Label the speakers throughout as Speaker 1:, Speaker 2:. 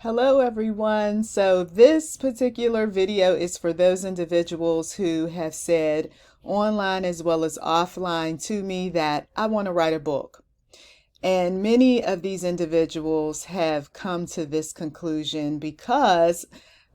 Speaker 1: Hello everyone. So this particular video is for those individuals who have said online as well as offline to me that I want to write a book. And many of these individuals have come to this conclusion because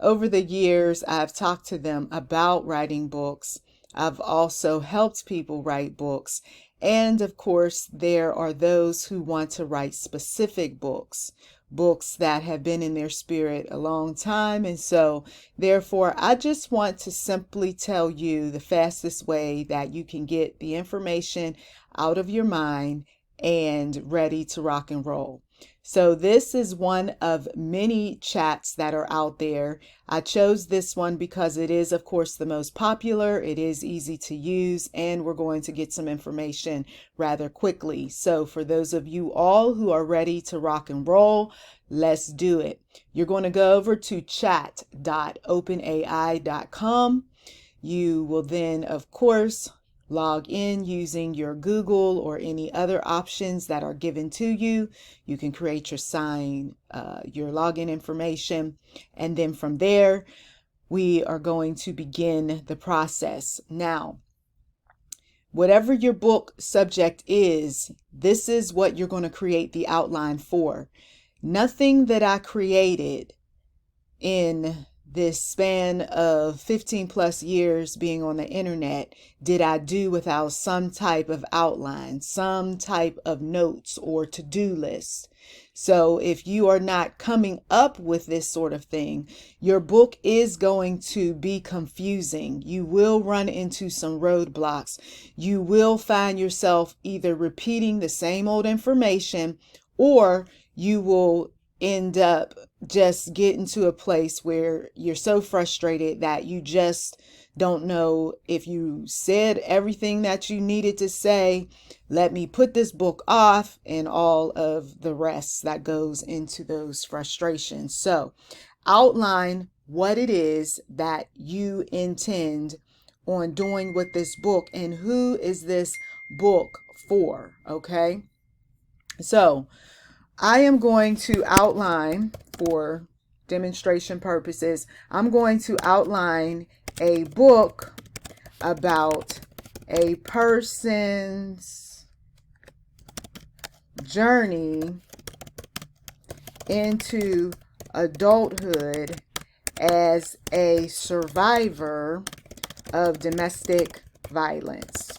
Speaker 1: over the years I've talked to them about writing books. I've also helped people write books. And of course, there are those who want to write specific books, books that have been in their spirit a long time. And so, therefore, I just want to simply tell you the fastest way that you can get the information out of your mind and ready to rock and roll. So this is one of many chats that are out there. I chose this one because it is, of course, the most popular. It is easy to use, and we're going to get some information rather quickly. So for those of you all who are ready to rock and roll, let's do it. You're going to go over to chat.openai.com. You will then, of course, log in using your Google or any other options that are given to you. You can create your your login information, and then from there, we are going to begin the process. Now, whatever your book subject is, this is what you're going to create the outline for. Nothing that I created in this span of 15 plus years being on the internet did I do without some type of outline, some type of notes or to-do list. So if you are not coming up with this sort of thing, your book is going to be confusing. You will run into some roadblocks. You will find yourself either repeating the same old information, or you will end up just getting to a place where you're so frustrated that you just don't know if you said everything that you needed to say. Let me put this book off, and all of the rest that goes into those frustrations. So outline what it is that you intend on doing with this book and who is this book for, okay? So I am going to outline, for demonstration purposes, I'm going to outline a book about a person's journey into adulthood as a survivor of domestic violence.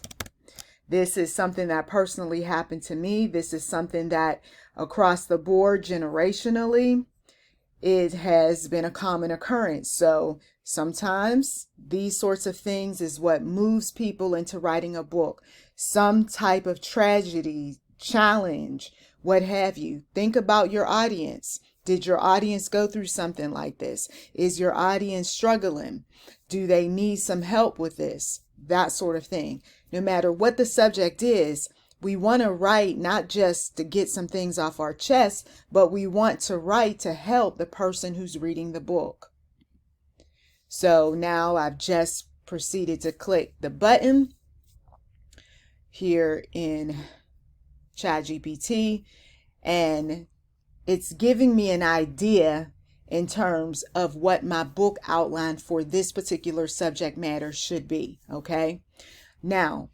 Speaker 1: This is something that personally happened to me. This is something that across the board, generationally, it has been a common occurrence. So sometimes these sorts of things is what moves people into writing a book. Some type of tragedy, challenge, what have you. Think about your audience. Did your audience go through something like this? Is your audience struggling? Do they need some help with this? That sort of thing. No matter what the subject is, we want to write not just to get some things off our chest, but we want to write to help the person who's reading the book. So now I've just proceeded to click the button here in ChatGPT, and it's giving me an idea in terms of what my book outline for this particular subject matter should be, okay? Now,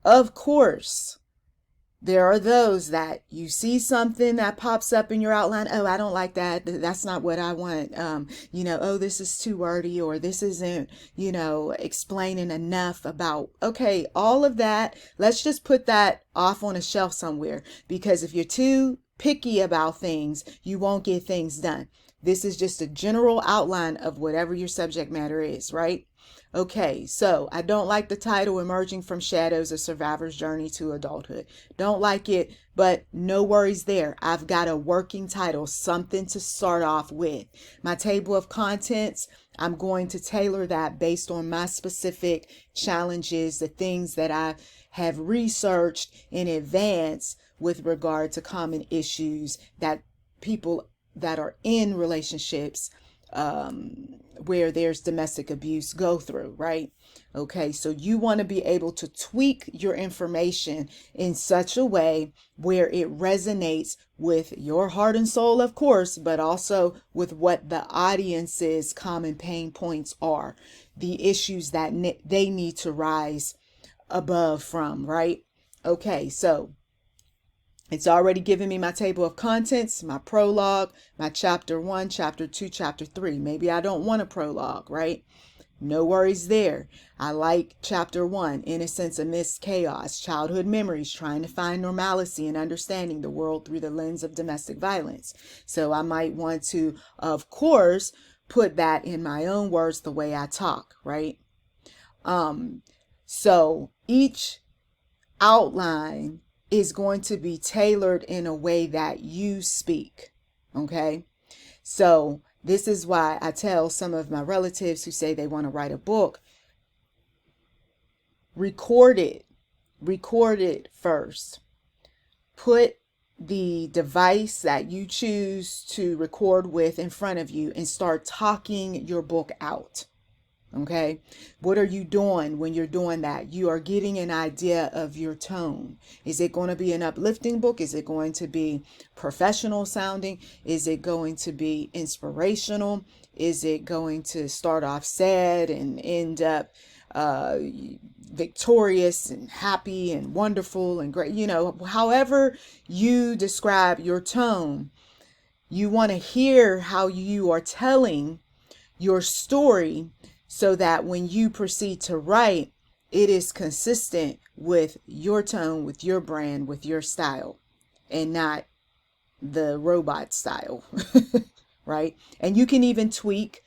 Speaker 1: of course, there are those that you see something that pops up in your outline. Oh, I don't like that. That's not what I want. Oh, this is too wordy, or this isn't, explaining enough about, okay, all of that. Let's just put that off on a shelf somewhere, because if you're too picky about things, you won't get things done. This is just a general outline of whatever your subject matter is, right? Okay, so I don't like the title, Emerging from Shadows, A Survivor's Journey to Adulthood. Don't like it, but no worries there. I've got a working title, something to start off with. My table of contents, I'm going to tailor that based on my specific challenges, the things that I have researched in advance with regard to common issues that people that are in relationships where there's domestic abuse go through, right? Okay, so you want to be able to tweak your information in such a way where it resonates with your heart and soul, of course, but also with what the audience's common pain points are, the issues that they need to rise above from, right? Okay, so it's already given me my table of contents, my prologue, my chapter 1, chapter 2, chapter 3. Maybe I don't want a prologue, right? No worries there. I like chapter 1, innocence amidst chaos, childhood memories, trying to find normalcy and understanding the world through the lens of domestic violence. So I might want to, of course, put that in my own words, the way I talk, right? So each outline is going to be tailored in a way that you speak. Okay. So this is why I tell some of my relatives who say they want to write a book, record it first. Put the device that you choose to record with in front of you and start talking your book out. Okay, what are you doing when you're doing that? You are getting an idea of your tone. Is it going to be an uplifting book? Is it going to be professional sounding? Is it going to be inspirational? Is it going to start off sad and end up victorious and happy and wonderful and great? You know, however you describe your tone, you want to hear how you are telling your story, so that when you proceed to write, it is consistent with your tone, with your brand, with your style, and not the robot style, right? And you can even tweak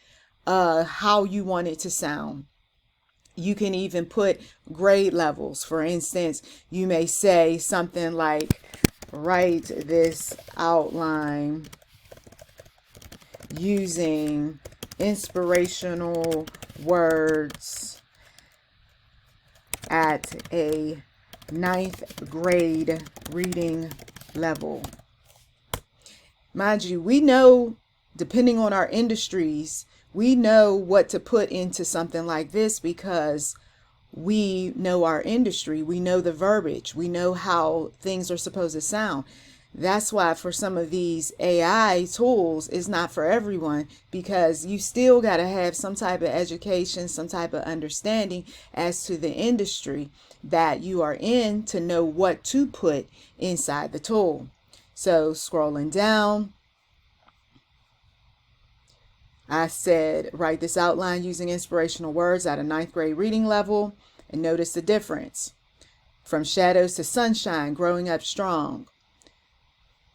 Speaker 1: how you want it to sound. You can even put grade levels. For instance, you may say something like, write this outline using inspirational words at a 9th grade reading level. Mind you, we know, depending on our industries, we know what to put into something like this because we know our industry, we know the verbiage, we know how things are supposed to sound. That's why for some of these AI tools, it's not for everyone, because you still got to have some type of education, some type of understanding as to the industry that you are in to know what to put inside the tool. So scrolling down, I said, write this outline using inspirational words at a 9th grade reading level, and notice the difference. From shadows to sunshine, growing up strong.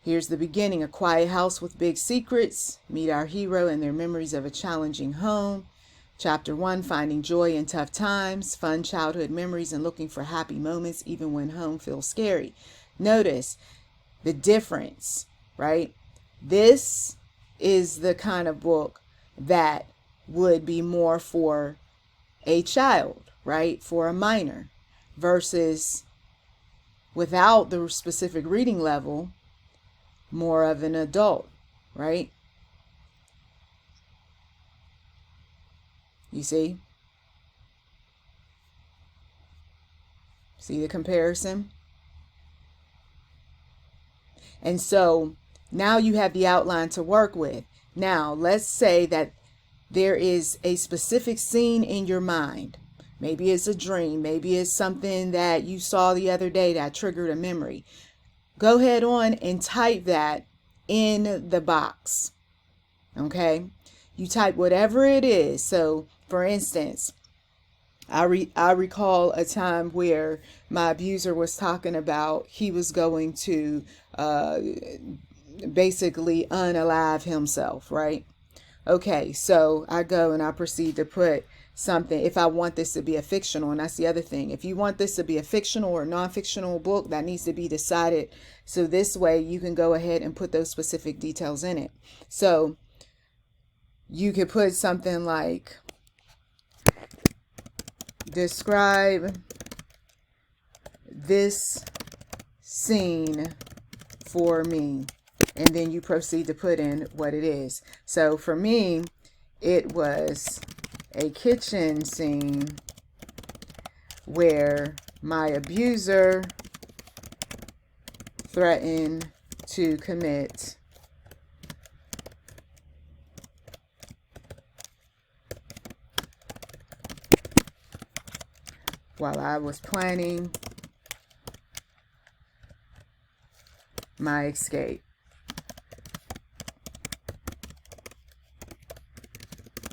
Speaker 1: Here's the beginning: a quiet house with big secrets. Meet our hero and their memories of a challenging home. Chapter 1, finding joy in tough times, fun childhood memories and looking for happy moments even when home feels scary. Notice the difference, right? This is the kind of book that would be more for a child, right? For a minor, versus without the specific reading level, more of an adult, right? You see? See the comparison? And so now you have the outline to work with. Now, let's say that there is a specific scene in your mind. Maybe it's a dream. Maybe it's something that you saw the other day that triggered a memory. Go ahead on and type that in the box. Okay? You type whatever it is. So, for instance, I recall a time where my abuser was talking about he was going to basically unalive himself, right? Okay, so I go and I proceed to put something, if I want this to be a fictional, and that's the other thing. If you want this to be a fictional or non-fictional book, that needs to be decided. So this way you can go ahead and put those specific details in it. So you could put something like, describe this scene for me. And then you proceed to put in what it is. So for me, it was a kitchen scene where my abuser threatened to commit while I was planning my escape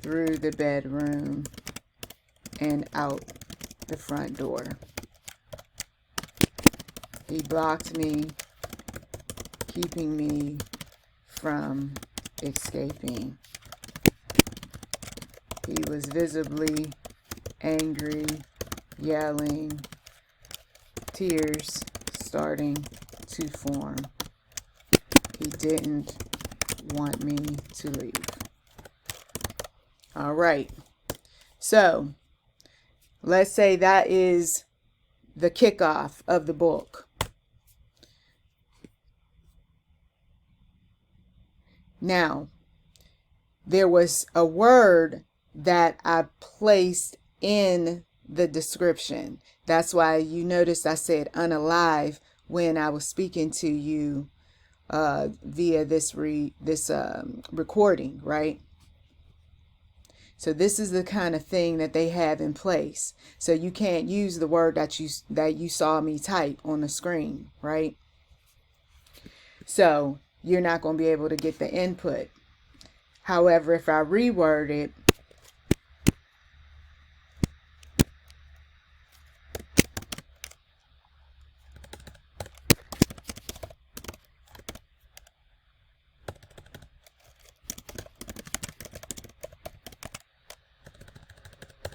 Speaker 1: through the bedroom and out the front door. He blocked me, keeping me from escaping. He was visibly angry, yelling, tears starting to form. He didn't want me to leave. All right. So let's say that is the kickoff of the book. Now, there was a word that I placed in the description. That's why you noticed I said unalive when I was speaking to you via this recording, right? So this is the kind of thing that they have in place. So you can't use the word that you saw me type on the screen, right? So you're not going to be able to get the input. However, if I reword it,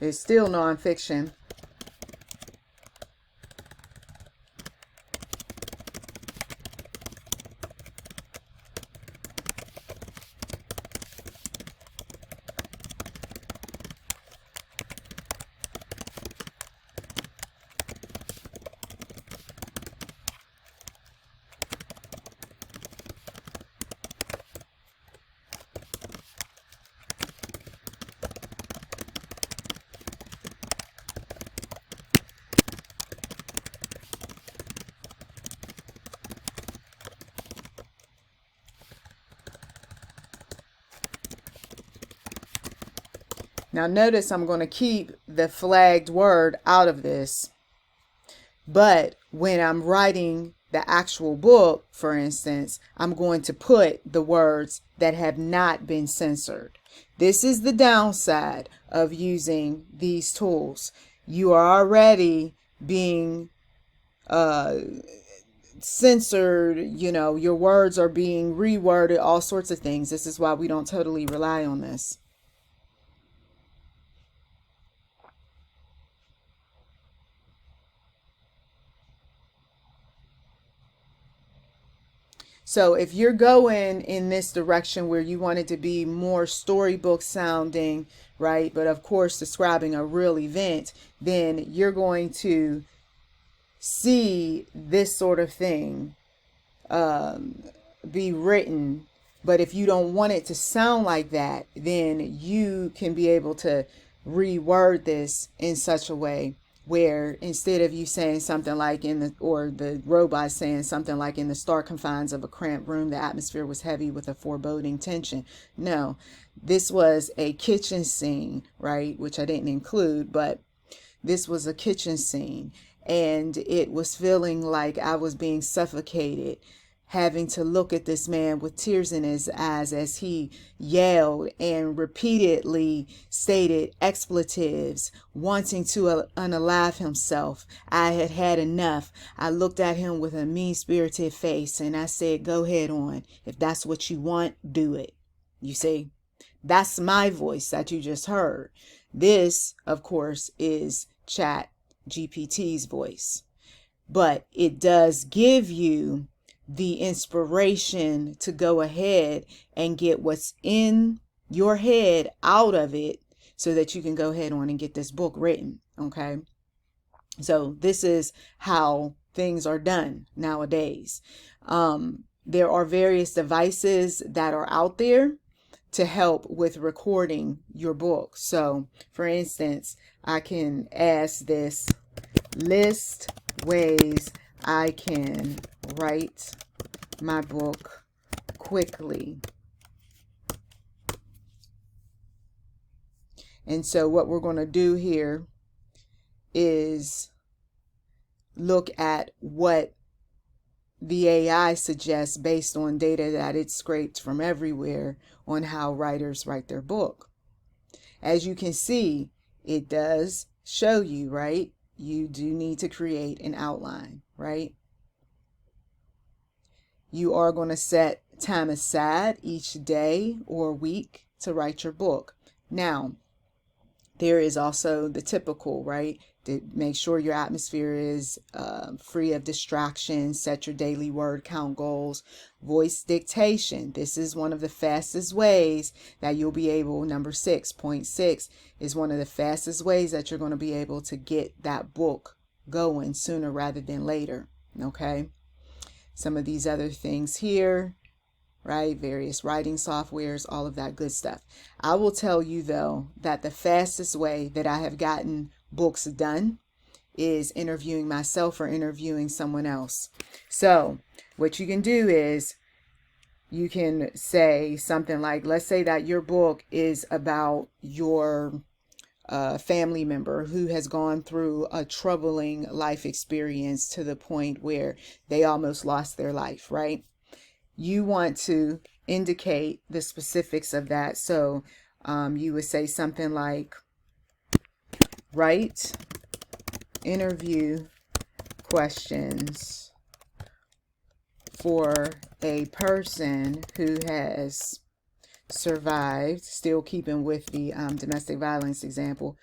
Speaker 1: it's still nonfiction. Now notice I'm going to keep the flagged word out of this. But when I'm writing the actual book, for instance, I'm going to put the words that have not been censored. This is the downside of using these tools. You are already being censored, your words are being reworded, all sorts of things. This is why we don't totally rely on this. So if you're going in this direction where you want it to be more storybook sounding, right, but of course describing a real event, then you're going to see this sort of thing be written. But if you don't want it to sound like that, then you can be able to reword this in such a way where instead of you saying something like the robot saying something like in the stark confines of a cramped room, the atmosphere was heavy with a foreboding tension. No, this was a kitchen scene, right? Which I didn't include, but this was a kitchen scene. And it was feeling like I was being suffocated, having to look at this man with tears in his eyes as he yelled and repeatedly stated expletives, wanting to unalive himself. I had had enough. I looked at him with a mean-spirited face and I said, go ahead on. If that's what you want, do it. You see, that's my voice that you just heard. This, of course, is ChatGPT's voice. But it does give you the inspiration to go ahead and get what's in your head out of it so that you can go ahead on and get this book written. Okay. So this is how things are done nowadays. There are various devices that are out there to help with recording your book. So, for instance, I can ask this, list ways I can write my book quickly. And so what we're going to do here is look at what the AI suggests based on data that it scraped from everywhere on how writers write their book. As you can see, it does show you, right? You do need to create an outline, right? You are going to set time aside each day or week to write your book. Now, there is also the typical, right? To make sure your atmosphere is free of distractions, set your daily word count goals, voice dictation. This is one of the fastest ways that you'll be able, number 6.6 is one of the fastest ways that you're going to be able to get that book going sooner rather than later, okay? Some of these other things here, right? Various writing softwares, all of that good stuff. I will tell you though that the fastest way that I have gotten books done is interviewing myself or interviewing someone else. So what you can do is you can say something like, let's say that your book is about your family member who has gone through a troubling life experience to the point where they almost lost their life, right? You want to indicate the specifics of that. So you would say something like, write interview questions for a person who has survived, still keeping with the domestic violence example.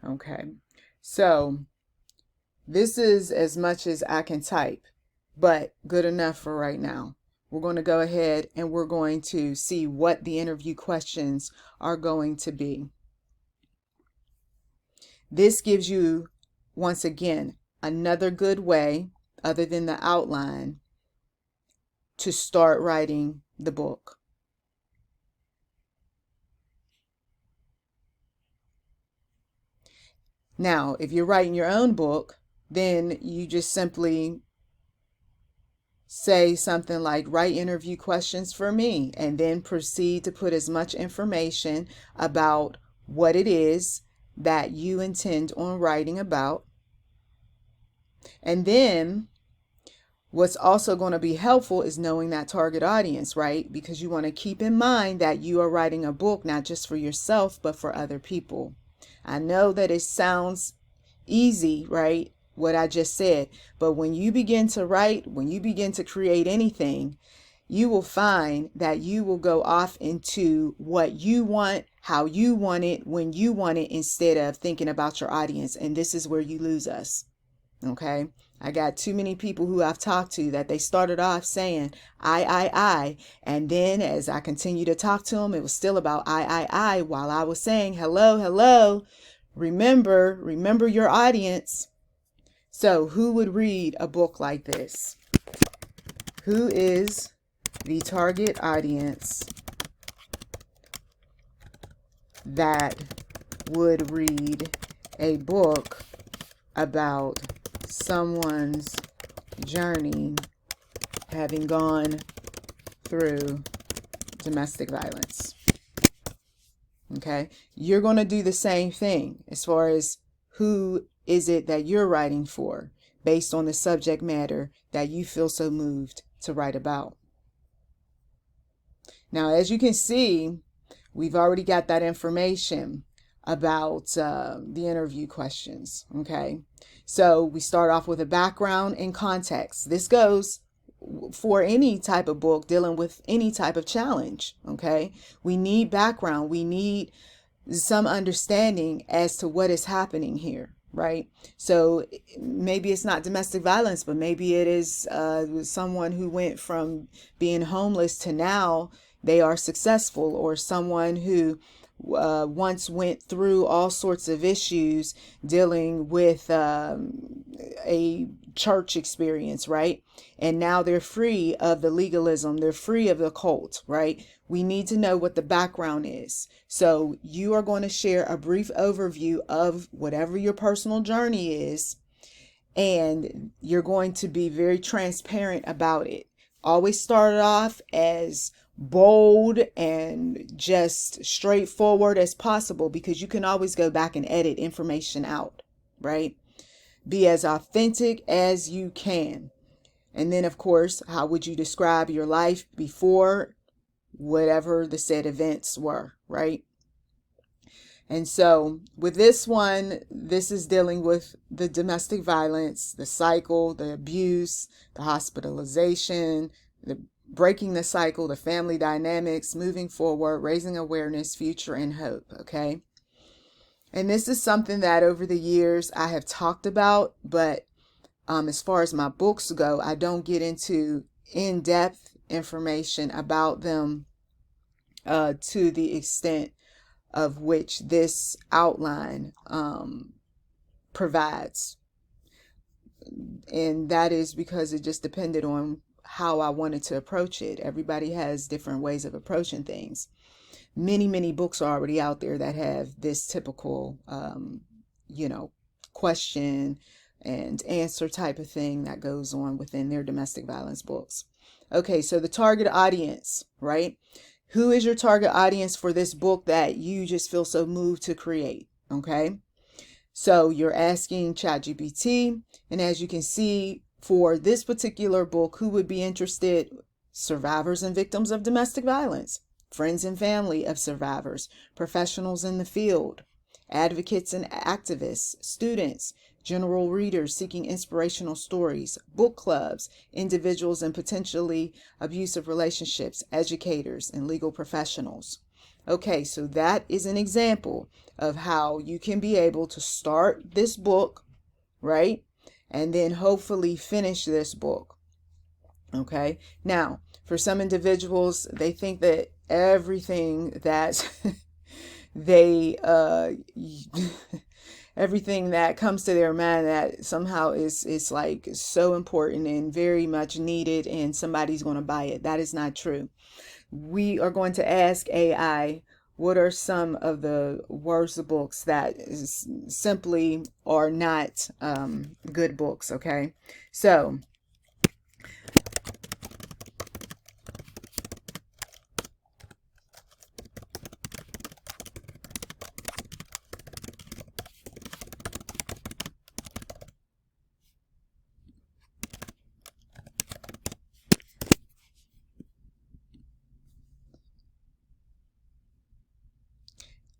Speaker 1: Okay, so this is as much as I can type, but good enough for right now. We're going to go ahead and we're going to see what the interview questions are going to be. This gives you, once again, another good way, other than the outline, to start writing the book. Now, if you're writing your own book, then you just simply say something like, write interview questions for me, and then proceed to put as much information about what it is that you intend on writing about. And then what's also going to be helpful is knowing that target audience, right? Because you want to keep in mind that you are writing a book not just for yourself, but for other people. I know that it sounds easy, right? What I just said. But when you begin to write, when you begin to create anything, you will find that you will go off into what you want, how you want it, when you want it, instead of thinking about your audience. And this is where you lose us. Okay. I got too many people who I've talked to that they started off saying, I. And then as I continue to talk to them, it was still about I, while I was saying, hello. Remember your audience. So who would read a book like this? Who is the target audience that would read a book about someone's journey having gone through domestic violence? Okay, you're going to do the same thing as far as who is it that you're writing for, based on the subject matter that you feel so moved to write about. Now, as you can see, we've already got that information about the interview questions. Okay, so we start off with a background and context. This goes for any type of book dealing with any type of challenge. Okay, we need background, we need some understanding as to what is happening here, right? So maybe it's not domestic violence, but maybe it is someone who went from being homeless to now they are successful, or someone who once went through all sorts of issues dealing with a church experience, right? And now they're free of the legalism, they're free of the cult, right? We need to know what the background is. So you are going to share a brief overview of whatever your personal journey is, and you're going to be very transparent about it. Always start off as bold and just straightforward as possible, because you can always go back and edit information out, right? Be as authentic as you can. And then, of course, how would you describe your life before whatever the said events were, right? And so with this one, this is dealing with the domestic violence, the cycle, the abuse, the hospitalization, the breaking the cycle, the family dynamics, moving forward, raising awareness, future, and hope. Okay. And this is something that over the years I have talked about, but as far as my books go, I don't get into in-depth information about them to the extent of which this outline provides. And that is because it just depended on how I wanted to approach it. Everybody has different ways of approaching things. Many books are already out there that have this typical, question and answer type of thing that goes on within their domestic violence books. Okay, so the target audience, right? Who is your target audience for this book that you just feel so moved to create? Okay, so you're asking ChatGPT, and as you can see, for this particular book, who would be interested? Survivors and victims of domestic violence, friends and family of survivors, professionals in the field, advocates and activists, students, general readers seeking inspirational stories, book clubs, individuals in potentially abusive relationships, educators, and legal professionals. Okay, so that is an example of how you can be able to start this book, right? And then hopefully finish this book. Okay, now for some individuals, they think that everything that they everything that comes to their mind that somehow is like so important and very much needed and somebody's going to buy it. That is not true. We are going to ask AI, what are some of the worst books that simply are not good books? Okay, so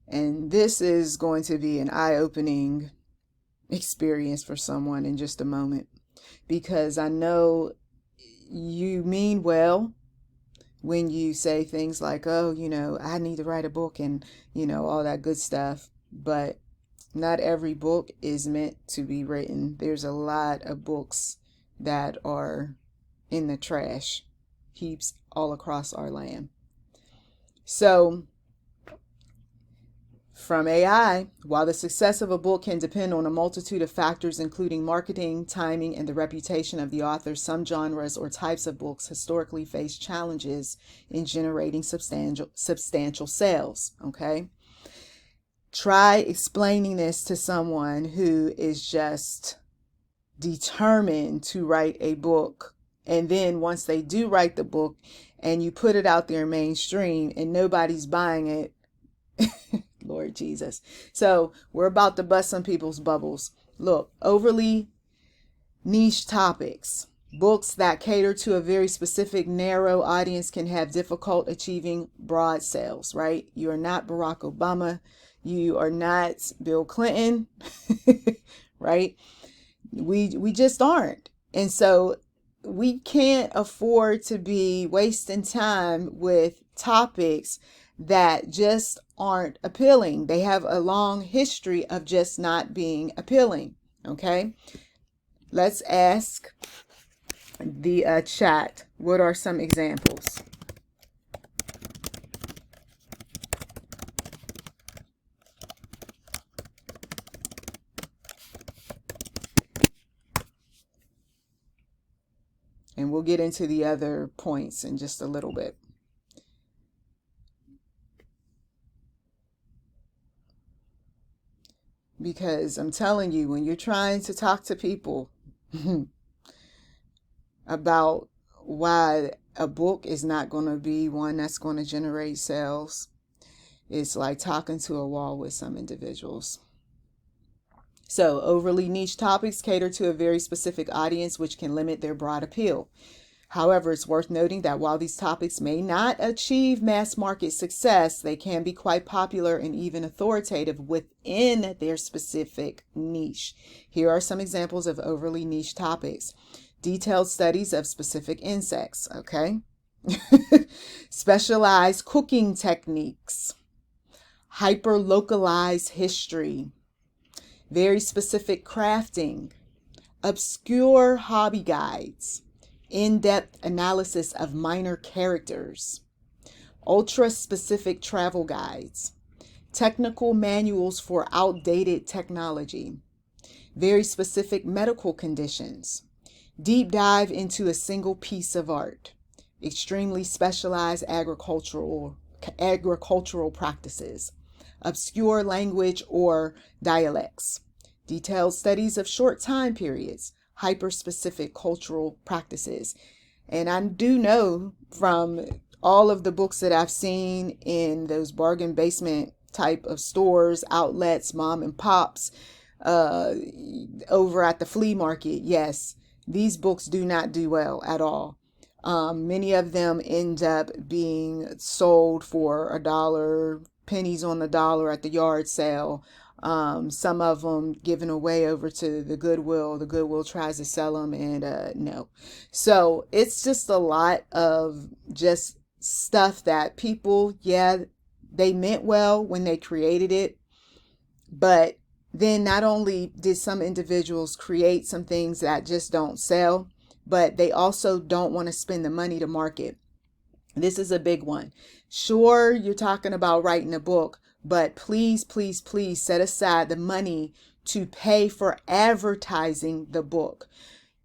Speaker 1: and this is going to be an eye-opening experience for someone in just a moment, because I know you mean well when you say things like, oh, I need to write a book and, all that good stuff. But not every book is meant to be written. There's a lot of books that are in the trash heaps all across our land. So from AI, while the success of a book can depend on a multitude of factors, including marketing, timing, and the reputation of the author, some genres or types of books historically face challenges in generating substantial sales. Okay? Try explaining this to someone who is just determined to write a book. And then once they do write the book and you put it out there mainstream and nobody's buying it, Lord Jesus. So we're about to bust some people's bubbles. Look, overly niche topics, Books that cater to a very specific narrow audience can have difficult achieving broad sales, right? You are not Barack Obama. You are not Bill Clinton, right? We just aren't. And so we can't afford to be wasting time with topics that just aren't appealing. They have a long history of just not being appealing. Okay. Let's ask the chat, what are some examples? And we'll get into the other points in just a little bit. Because I'm telling you, when you're trying to talk to people about why a book is not going to be one that's going to generate sales, it's like talking to a wall with some individuals. So, overly niche topics cater to a very specific audience, which can limit their broad appeal. However, it's worth noting that while these topics may not achieve mass market success, they can be quite popular and even authoritative within their specific niche. Here are some examples of overly niche topics. Detailed studies of specific insects, okay? Specialized cooking techniques, hyper-localized history, very specific crafting, obscure hobby guides, in-depth analysis of minor characters, ultra-specific travel guides, technical manuals for outdated technology, very specific medical conditions, deep dive into a single piece of art, extremely specialized agricultural practices, obscure language or dialects, detailed studies of short time periods, hyper-specific cultural practices. And I do know from all of the books that I've seen in those bargain basement type of stores, outlets, mom and pops, over at the flea market, yes, these books do not do well at all. Many of them end up being sold for $1, pennies on the dollar at the yard sale. Some of them given away over to the Goodwill. The Goodwill tries to sell them, and no. So it's just a lot of just stuff that people, yeah, they meant well when they created it, but then not only did some individuals create some things that just don't sell, but they also don't want to spend the money to market. This is a big one. Sure, you're talking about writing a book, but please, please, please set aside the money to pay for advertising the book.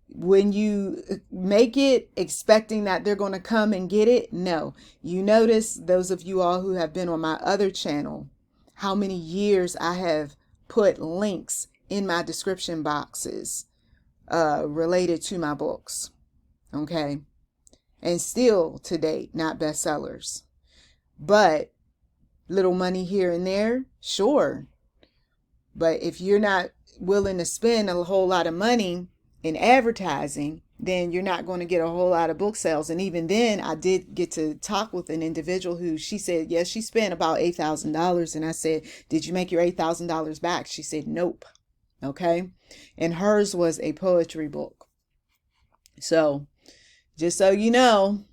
Speaker 1: When you make it expecting that they're going to come and get it, no. You notice, those of you all who have been on my other channel, how many years I have put links in my description boxes related to my books. Okay. And still to date, not bestsellers. But little money here and there, sure. But if you're not willing to spend a whole lot of money in advertising, then you're not going to get a whole lot of book sales. And even then, I did get to talk with an individual who, she said, yes, she spent about $8,000. And I said, did you make your $8,000 back? She said, nope. Okay. And hers was a poetry book. So just so you know.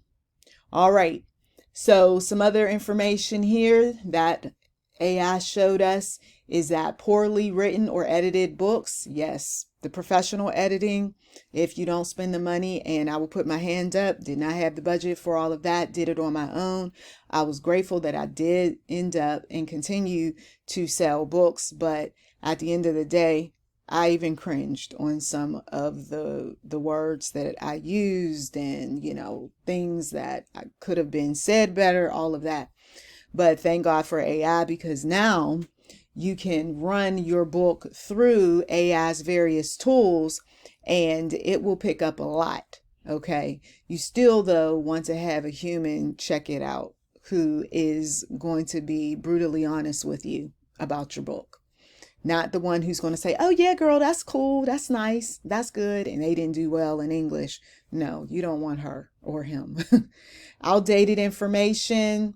Speaker 1: All right. So some other information here that AI showed us is that poorly written or edited books, yes, the professional editing, if you don't spend the money, and I will put my hand up, did not have the budget for all of that, did it on my own. I was grateful that I did end up and continue to sell books, but at the end of the day, I even cringed on some of the words that I used, and, you know, things that I could have been said better, all of that. But thank God for AI, because now you can run your book through AI's various tools and it will pick up a lot. Okay. You still, though, want to have a human check it out who is going to be brutally honest with you about your book. Not the one who's going to say, oh yeah, girl, that's cool, that's nice, that's good, and they didn't do well in English. No, you don't want her or him. Outdated information,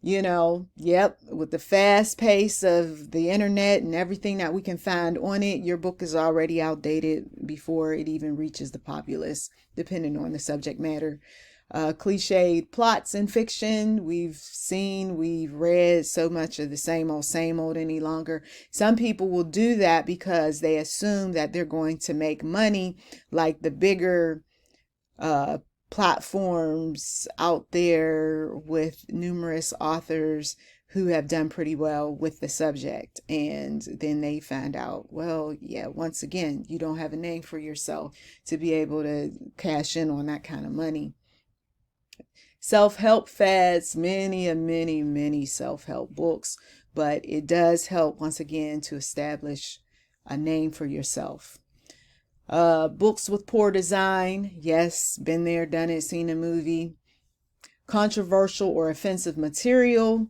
Speaker 1: yep, with the fast pace of the internet and everything that we can find on it, your book is already outdated before it even reaches the populace, depending on the subject matter. Cliched plots in fiction. We've read so much of the same old any longer. Some people will do that because they assume that they're going to make money like the bigger platforms out there with numerous authors who have done pretty well with the subject. And then they find out, well, yeah, once again, you don't have a name for yourself to be able to cash in on that kind of money. Self-help fads, many self-help books, but it does help, once again, to establish a name for yourself. Books with poor design. Yes, been there, done it, seen a movie. Controversial or offensive material.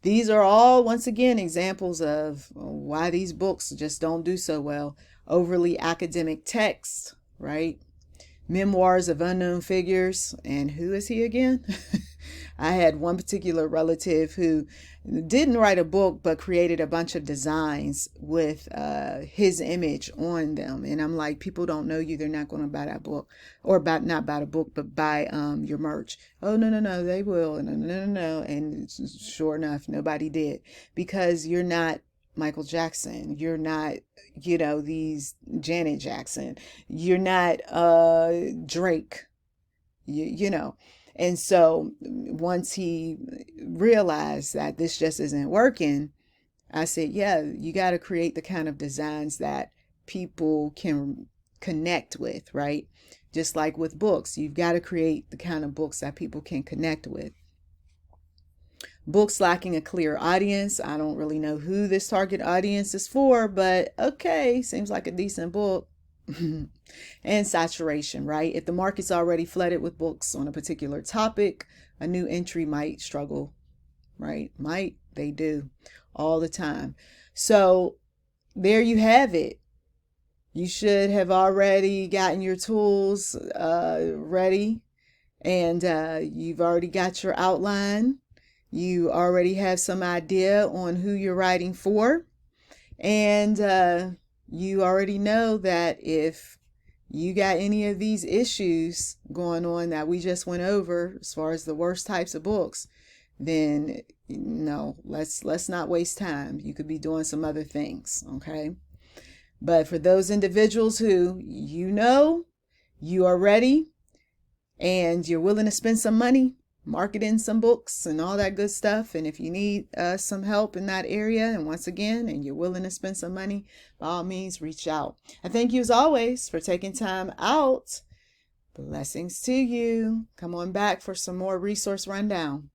Speaker 1: These are all, once again, examples of why these books just don't do so well. Overly academic text, right? Memoirs of unknown figures. And who is he again? I had one particular relative who didn't write a book, but created a bunch of designs with his image on them. And I'm like, people don't know you. They're not going to buy that book, or not buy the book, but buy your merch. Oh, no, they will. No. And sure enough, nobody did, because you're not Michael Jackson. You're not, these Janet Jackson. You're not Drake, you know. And so once he realized that this just isn't working, I said, yeah, you got to create the kind of designs that people can connect with, right? Just like with books, you've got to create the kind of books that people can connect with. Books lacking a clear audience. I don't really know who this target audience is for, but okay, seems like a decent book. And saturation, right? If the market's already flooded with books on a particular topic, a new entry might struggle, right? They do all the time. So there you have it. You should have already gotten your tools ready, and you've already got your outline. You already have some idea on who you're writing for, and you already know that if you got any of these issues going on that we just went over, as far as the worst types of books, then no, let's not waste time. You could be doing some other things, okay? But for those individuals who you are ready and you're willing to spend some money marketing some books and all that good stuff, and if you need some help in that area, and once again, and you're willing to spend some money, by all means, reach out. I thank you as always for taking time out. Blessings to you. Come on back for some more resource rundown.